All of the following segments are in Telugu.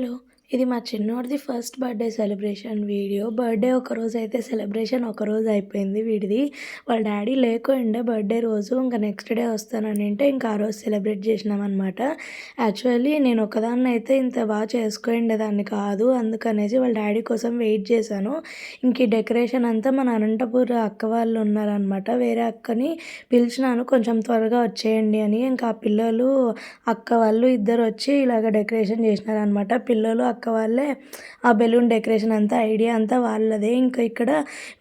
హలో! ఇది మా చిన్నోడిది first birthday celebration video. Birthday ఒకరోజు అయితే సెలబ్రేషన్ ఒకరోజు అయిపోయింది వీడిది. వాళ్ళ డ్యాడీ లేకుండే బర్త్‌డే రోజు. ఇంక నెక్స్ట్ డే వస్తాననంటే ఇంక ఆ రోజు సెలబ్రేట్ చేసినామనమాట. యాక్చువల్లీ నేను ఒక్కదాన్నయితే ఇంత బాగా చేసుకోండేదాన్ని కాదు. అందుకనేసి వాళ్ళ డ్యాడీ కోసం వెయిట్ చేశాను. ఇంక ఈ డెకరేషన్ అంతా మన అనంతపూర్ అక్క వాళ్ళు ఉన్నారనమాట. వేరే అక్కని పిలిచినాను కొంచెం త్వరగా వచ్చేయండి అని. ఇంకా ఆ పిల్లలు, అక్క వాళ్ళు ఇద్దరు వచ్చి ఇలాగ డెకరేషన్ చేసినారనమాట. పిల్లలు, అక్క వాళ్ళే ఆ బెలూన్ డెకరేషన్ అంతా ఐడియా అంతా వాళ్ళదే. ఇంకా ఇక్కడ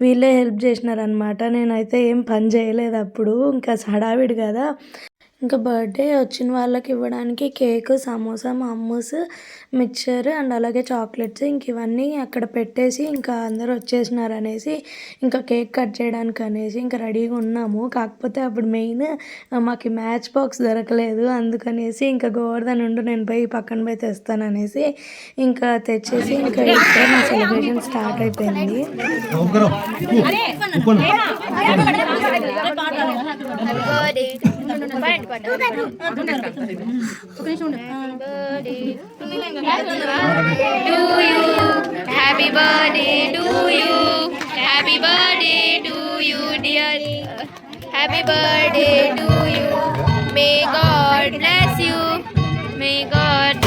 వీళ్ళే హెల్ప్ చేసినారనమాట. నేనైతే ఏం పని చేయలేదు అప్పుడు. ఇంకా హడావిడి కదా! ఇంకా బర్త్‌డే వచ్చిన వాళ్ళకి ఇవ్వడానికి కేకు, సమోసా, మమ్మూస్, మిక్చర్ అండ్ అలాగే చాక్లెట్స్ ఇంక ఇవన్నీ అక్కడ పెట్టేసి ఇంకా అందరూ వచ్చేసినారనేసి ఇంకా కేక్ కట్ చేయడానికి అనేసి ఇంకా రెడీగా ఉన్నాము. కాకపోతే అప్పుడు మెయిన్ మాకు మ్యాచ్ బాక్స్ దొరకలేదు. అందుకనేసి ఇంకా గోవర్ధన్ ఉండు నేను పోయి పక్కన పోయి తెస్తాననేసి ఇంకా తెచ్చేసి ఇంకా ఇక్కడ మా సెలబ్రేషన్ స్టార్ట్ అయిపోయింది. Happy birthday to you. Happy birthday to you, dear. Happy birthday to you. May God bless you. May God.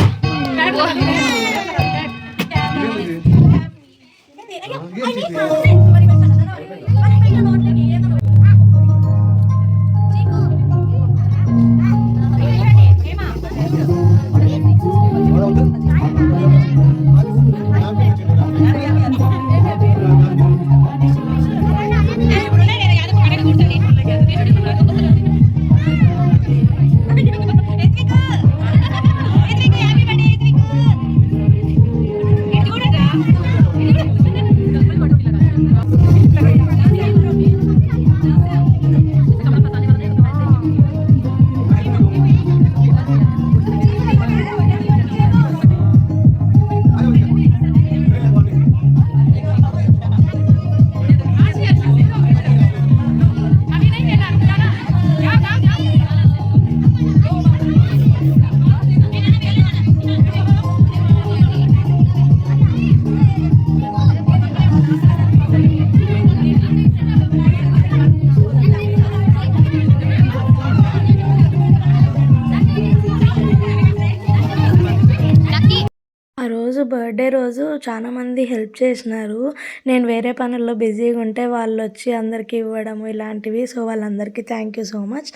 ఆ రోజు బర్త్‌డే రోజు చాలామంది హెల్ప్ చేసినారు. నేను వేరే పనుల్లో బిజీగా ఉంటే వాళ్ళొచ్చి అందరికీ ఇవ్వడము ఇలాంటివి. సో, వాళ్ళందరికీ thank you so much.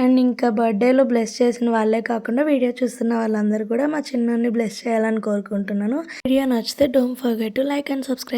And ఇంకా బర్త్‌డేలో బ్లెస్ చేసిన వాళ్ళే కాకుండా వీడియో చూస్తున్న వాళ్ళందరూ కూడా మా చిన్నోడిని బ్లెస్ చేయాలని కోరుకుంటున్నాను. వీడియో నచ్చితే don't forget to like and subscribe.